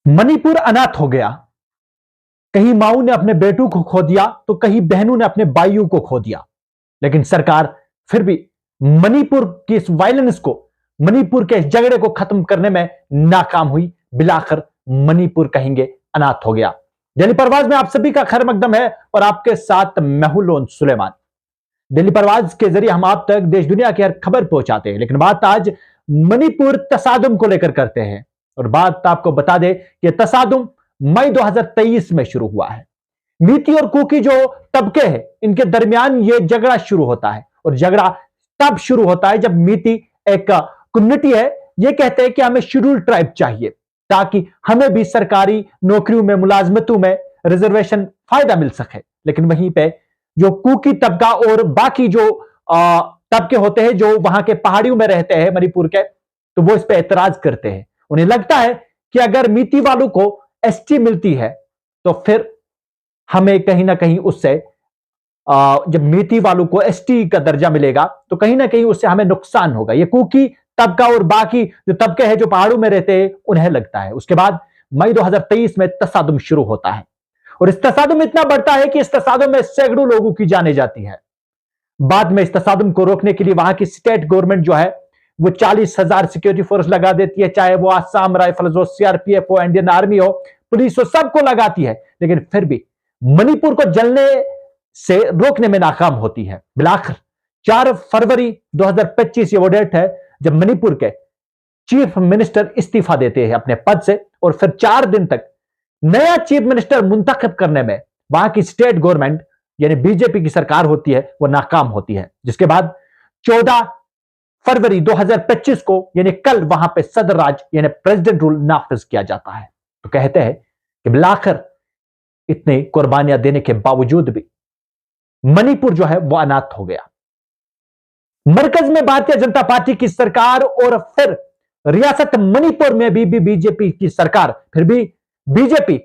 मणिपुर अनाथ हो गया। कहीं माऊ ने अपने बेटों को खो दिया तो कहीं बहनों ने अपने भाइयों को खो दिया। लेकिन सरकार फिर भी मणिपुर की इस वायलेंस को, मणिपुर के इस झगड़े को खत्म करने में नाकाम हुई। बिलाकर मणिपुर कहेंगे अनाथ हो गया। दिल्ली परवाज में आप सभी का खैर मकदम है और आपके साथ महूलोन सुलेमान। दिल्ली परवाज के जरिए हम आप तक देश दुनिया की हर खबर पहुंचाते हैं, लेकिन बात आज मणिपुर तसादुम को लेकर करते हैं। और बात आपको बता दें कि तसादुम मई 2023 में शुरू हुआ है। मीती और कुकी जो तबके हैं, इनके दरमियान यह झगड़ा शुरू होता है। और झगड़ा तब शुरू होता है जब मीती एक कम्युनिटी है, यह कहते हैं कि हमें शेड्यूल ट्राइब चाहिए ताकि हमें भी सरकारी नौकरियों में, मुलाजमतों में रिजर्वेशन फायदा मिल सके। लेकिन वहीं पे जो कुकी तबका और बाकी जो तबके होते हैं जो वहां के पहाड़ियों में रहते हैं मणिपुर के, तो वो इस पे एतराज करते हैं। उन्हें लगता है कि अगर मीती वालों को एसटी मिलती है तो फिर हमें कहीं ना कहीं उससे, जब मीती वालों को एसटी का दर्जा मिलेगा तो कहीं ना कहीं उससे हमें नुकसान होगा। ये कुकी तबका और बाकी जो तबके हैं जो पहाड़ों में रहते हैं उन्हें लगता है। उसके बाद मई 2023 में तसादुम शुरू होता है और इस तसादुम इतना बढ़ता है कि इस तसादुम में सैकड़ों लोगों की जाने जाती है। बाद में इस तसादुम को रोकने के लिए वहां की स्टेट गवर्नमेंट जो है वो 40,000 सिक्योरिटी फोर्स लगा देती है, चाहे वो आसाम राइफल्स हो, सीआरपीएफ हो, इंडियन आर्मी हो, पुलिस हो, सबको लगाती है। लेकिन फिर भी मणिपुर को जलने से रोकने में नाकाम होती है। बिलाकर 4 फरवरी 2025 ये वो डेट है जब मणिपुर के चीफ मिनिस्टर इस्तीफा देते हैं अपने पद से और फिर 4 दिन तक नया चीफ मिनिस्टर मुंतखब करने में वहां की स्टेट गवर्नमेंट यानी बीजेपी की सरकार होती है, वो नाकाम होती है। जिसके बाद 14 फरवरी 2025 को यानी कल वहां पे सदर राज यानी प्रेसिडेंट रूल नाफिज किया जाता है। तो कहते हैं कि बिलाकर इतनी कुर्बानियां देने के बावजूद भी मणिपुर जो है वो अनाथ हो गया। मरकज में भारतीय जनता पार्टी की सरकार और फिर रियासत मणिपुर में भी बीजेपी की सरकार, फिर भी बीजेपी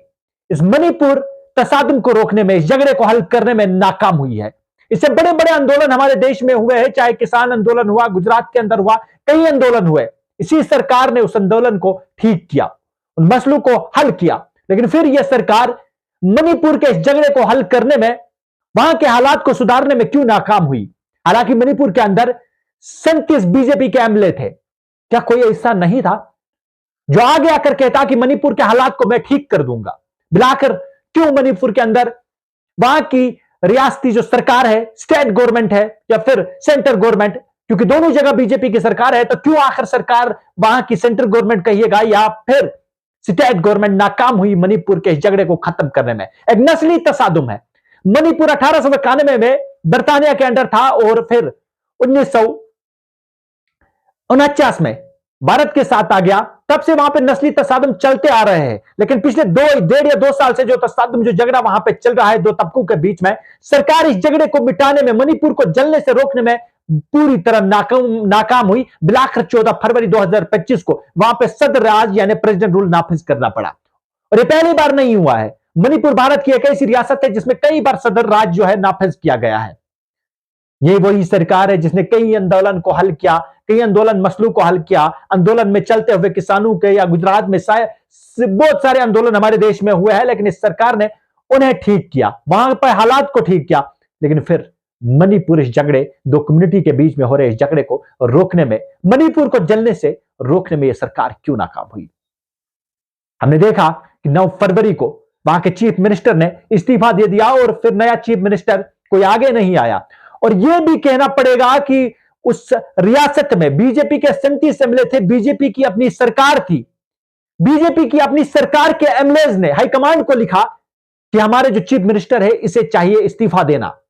इस मणिपुर तसादुम को रोकने में, इस झगड़े को हल करने में नाकाम हुई है। इससे बड़े बड़े आंदोलन हमारे देश में हुए हैं, चाहे किसान आंदोलन हुआ, गुजरात के अंदर हुआ, कई आंदोलन हुए। इसी सरकार ने उस आंदोलन को ठीक किया, उन मसलों को हल किया। लेकिन फिर यह सरकार मणिपुर के इस झगड़े को हल करने में, वहां के हालात को सुधारने में क्यों नाकाम हुई? हालांकि मणिपुर के अंदर 37 बीजेपी के एमएलए थे। क्या कोई ऐसा नहीं था जो आगे आकर कहता कि मणिपुर के हालात को मैं ठीक कर दूंगा? बिलाकर क्यों मणिपुर के अंदर वहां की रियासती जो सरकार है, स्टेट गवर्नमेंट है या फिर सेंट्रल गवर्नमेंट, क्योंकि दोनों जगह बीजेपी की सरकार है, तो क्यों आखिर सरकार वहां की सेंट्रल गवर्नमेंट कहिएगा या फिर स्टेट गवर्नमेंट नाकाम हुई मणिपुर के इस झगड़े को खत्म करने में? एक नस्ली तसादुम है। मणिपुर 1891 में बर्तानिया के अंडर था और फिर 1949 में भारत के साथ आ गया। तब से वहां पे नस्ली तसादुम चलते आ रहे हैं। लेकिन पिछले 1.5 या 2 साल से जो तसादुम, जो झगड़ा वहां पे चल रहा है दो तबकों के बीच में, सरकार इस झगड़े को मिटाने में, मणिपुर को जलने से रोकने में पूरी तरह नाकाम हुई। बिलाकर 14 फरवरी 2025 को वहां पे सदर राज यानी प्रेसिडेंट रूल नाफिज करना पड़ा। और ये पहली बार नहीं हुआ है। मणिपुर भारत की एक ऐसी रियासत है जिसमें कई बार सदर राज जो है नाफिज किया गया है। ये वही सरकार है जिसने कई आंदोलन को हल किया, कई आंदोलन मसलों को हल किया। आंदोलन में चलते हुए किसानों के, या गुजरात में बहुत सारे आंदोलन हमारे देश में हुए हैं, लेकिन इस सरकार ने उन्हें ठीक किया, वहां पर हालात को ठीक किया। लेकिन फिर मणिपुर इस झगड़े, दो कम्युनिटी के बीच में हो रहे इस झगड़े को रोकने में, मणिपुर को जलने से रोकने में यह सरकार क्यों नाकाम हुई? हमने देखा कि 9 फरवरी को वहां के चीफ मिनिस्टर ने इस्तीफा दे दिया और फिर नया चीफ मिनिस्टर कोई आगे नहीं आया। और यह भी कहना पड़ेगा कि उस रियासत में बीजेपी के 37 एमएलए थे, बीजेपी की अपनी सरकार थी। बीजेपी की अपनी सरकार के एमएलएज ने हाईकमांड को लिखा कि हमारे जो चीफ मिनिस्टर है इसे चाहिए इस्तीफा देना।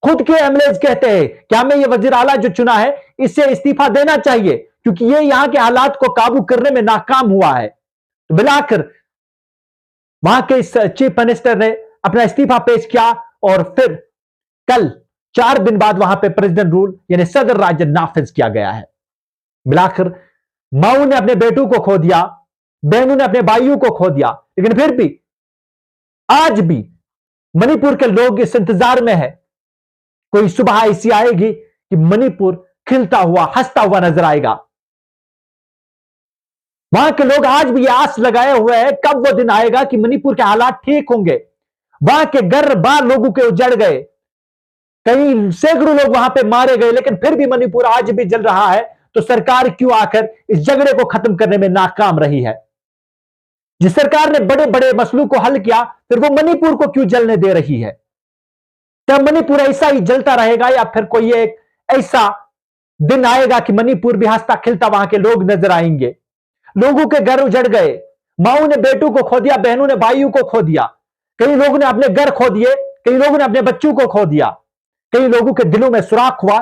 खुद के एमएलएज कहते हैं कि हमें यह वजीर आला जो चुना है इसे इस्तीफा देना चाहिए क्योंकि यह यहां के हालात को काबू करने में नाकाम हुआ है। तो मिलाकर वहां के इस चीफ मिनिस्टर ने अपना इस्तीफा पेश किया और फिर कल 4 दिन बाद वहां पे प्रेसिडेंट रूल यानी सदर राज्य नाफिज किया गया है। मिलाकर माऊ ने अपने बेटों को खो दिया, बहनों ने अपने भाइयों को खो दिया, लेकिन फिर भी आज भी मणिपुर के लोग इस इंतजार में है कोई सुबह ऐसी आएगी कि मणिपुर खिलता हुआ, हंसता हुआ नजर आएगा। वहां के लोग आज भी आस लगाए हुए हैं कब वो दिन आएगा कि मणिपुर के हालात ठीक होंगे। वहां के घर बार लोगों के उजड़ गए, कई सैकड़ों लोग वहां पे मारे गए, लेकिन फिर भी मणिपुर आज भी जल रहा है। तो सरकार क्यों आकर इस झगड़े को खत्म करने में नाकाम रही है? जिस सरकार ने बड़े बड़े मसलों को हल किया, फिर वो मणिपुर को क्यों जलने दे रही है? क्या मणिपुर ऐसा ही जलता रहेगा या फिर कोई एक ऐसा दिन आएगा कि मणिपुर भी हंसता खिलता वहां के लोग नजर आएंगे? लोगों के घर उजड़ गए, माओ ने बेटों को खो दिया, बहनों ने भाइयों को खो दिया, कई लोगों ने अपने घर खो दिए, कई लोगों ने अपने बच्चों को खो दिया, कई लोगों के दिलों में सुराख हुआ।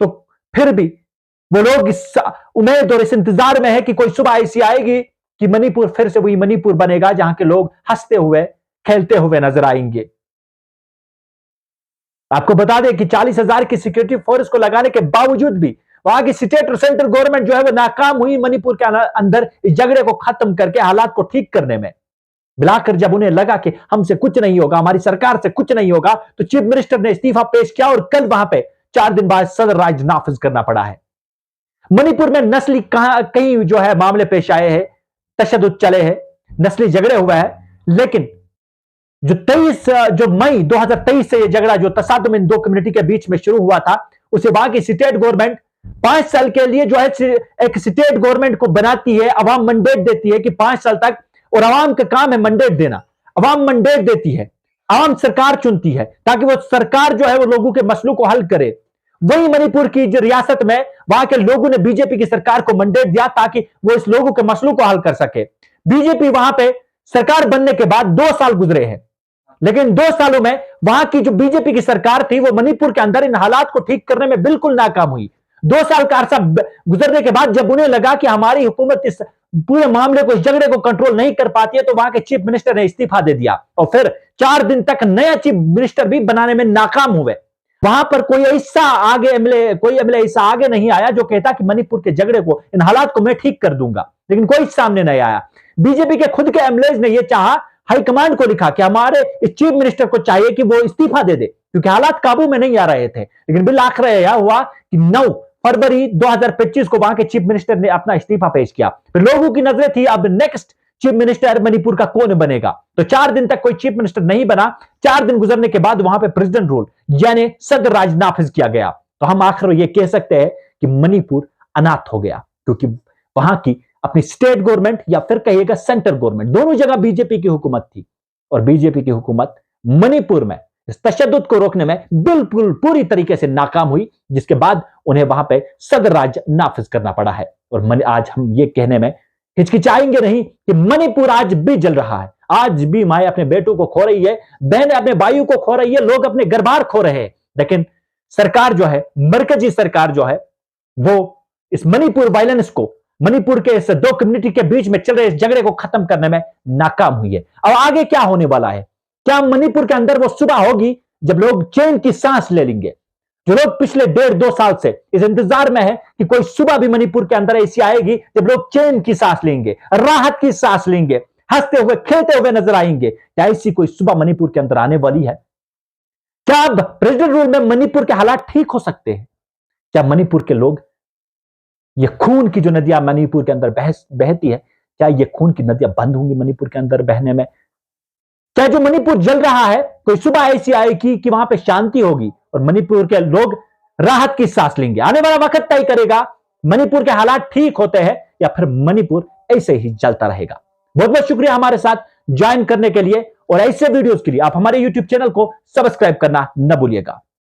तो फिर भी वो लोग इस उम्मीद और इस इंतजार में है कि कोई सुबह ऐसी आएगी कि मणिपुर फिर से वही मणिपुर बनेगा जहां के लोग हंसते हुए खेलते हुए नजर आएंगे। आपको बता दें कि 40,000 की सिक्योरिटी फोर्स को लगाने के बावजूद भी वहां की स्टेट और सेंट्रल गवर्नमेंट जो है वो नाकाम हुई मणिपुर के अंदर इस झगड़े को खत्म करके हालात को ठीक करने में। मिलाकर जब उन्हें लगा कि हमसे कुछ नहीं होगा, हमारी सरकार से कुछ नहीं होगा, तो चीफ मिनिस्टर ने इस्तीफा पेश किया और कल वहां पे 4 दिन बाद सदर राज नाफिज करना पड़ा है। मणिपुर में नस्ली कहीं जो है मामले पेश आए हैं, तशद्दुद चले हैं, नस्ली झगड़े हुए हैं, लेकिन जो मई 2023 से यह झगड़ा जो तसादुम इन दो कम्युनिटी के बीच में शुरू हुआ था, उसे वहां की स्टेट गवर्नमेंट 5 साल के लिए जो है एक स्टेट गवर्नमेंट को बनाती है, अवाम मंडेट देती है कि 5 साल तक, और अवाम का काम है मंडेट देना, अवाम मंडेट देती है, अवाम सरकार चुनती है ताकि वो सरकार जो है वो लोगों के मसलों को हल करे। वही मणिपुर की जो रियासत में वहां के लोगों ने बीजेपी की सरकार को मंडेट दिया ताकि वो इस लोगों के मसलों को हल कर सके। बीजेपी वहां पे सरकार बनने के बाद 2 साल गुजरे हैं, लेकिन 2 सालों में वहां की जो बीजेपी की सरकार थी वो मणिपुर के अंदर इन हालात को ठीक करने में बिल्कुल नाकाम हुई। 2 साल का अरसा गुजरने के बाद जब उन्हें लगा कि हमारी हुकूमत इस पूरे मामले को, इस झगड़े को कंट्रोल नहीं कर पाती है, तो वहां के चीफ मिनिस्टर ने इस्तीफा दे दिया और फिर 4 दिन तक नया चीफ मिनिस्टर भी बनाने में नाकाम हुए। वहां पर कोई एमएलए ऐसा आगे नहीं आया जो कहता कि मणिपुर के झगड़े को, इन हालात को मैं ठीक कर दूंगा, लेकिन कोई सामने नहीं आया। बीजेपी के खुद के एमएलए ने यह चाहा, हाईकमांड को लिखा कि हमारे इस चीफ मिनिस्टर को चाहिए कि वो इस्तीफा दे दे क्योंकि हालात काबू में नहीं आ रहे थे। लेकिन बिल आखिर यह हुआ कि 9 फरवरी 2025 को वहां के चीफ मिनिस्टर ने अपना इस्तीफा पेश किया। फिर लोगों की नजरें थी अब नेक्स्ट चीफ मिनिस्टर मणिपुर का कौन बनेगा, तो 4 दिन तक कोई चीफ मिनिस्टर नहीं बना। 4 दिन गुजरने के बाद वहां पे प्रेसिडेंट रूल यानी सदर राज नाफिज किया गया। तो हम आखिर ये कह सकते हैं कि मणिपुर अनाथ हो गया, क्योंकि वहां की अपनी स्टेट गवर्नमेंट या फिर कहिएगा सेंट्रल गवर्नमेंट, दोनों जगह बीजेपी की हुकूमत थी, और बीजेपी की हुकूमत मणिपुर में इस तशद्दुद को रोकने में बिल्कुल पूरी तरीके से नाकाम हुई, जिसके बाद उन्हें वहां पे सदर राज नाफिज करना पड़ा है। और आज हम ये कहने में हिचकिचाएंगे नहीं कि मणिपुर आज भी जल रहा है, आज भी माए अपने बेटों को खो रही है, बहनें अपने भाइयों को खो रही है, लोग अपने घर बार खो रहे हैं, लेकिन सरकार जो है, मरकजी सरकार जो है, वो इस मणिपुर वायलेंस को, मणिपुर के इस 2 कम्युनिटी के बीच में चल रहे इस झगड़े को खत्म करने में नाकाम हुई है। अब आगे क्या होने वाला है? क्या मणिपुर के अंदर वो सुबह होगी जब लोग चैन की सांस ले लेंगे? जो लोग पिछले 1.5-2 साल से इस इंतजार में है कि कोई सुबह भी मणिपुर के अंदर ऐसी आएगी जब लोग चैन की सांस लेंगे, राहत की सांस लेंगे, हंसते हुए खेलते हुए नजर आएंगे। क्या ऐसी कोई सुबह मणिपुर के अंदर आने वाली है? क्या अब प्रेसिडेंट रूल में मणिपुर के हालात ठीक हो सकते हैं? क्या मणिपुर के लोग, ये खून की जो नदियां मणिपुर के अंदर बहती है, क्या ये खून की नदियां बंद होंगी मणिपुर के अंदर बहने में? क्या जो मणिपुर जल रहा है कोई सुबह ऐसी आएगी कि वहां पे शांति होगी और मणिपुर के लोग राहत की सांस लेंगे? आने वाला वक्त तय करेगा मणिपुर के हालात ठीक होते हैं या फिर मणिपुर ऐसे ही जलता रहेगा। बहुत बहुत शुक्रिया हमारे साथ ज्वाइन करने के लिए, और ऐसे वीडियोस के लिए आप हमारे यूट्यूब चैनल को सब्सक्राइब करना न भूलिएगा।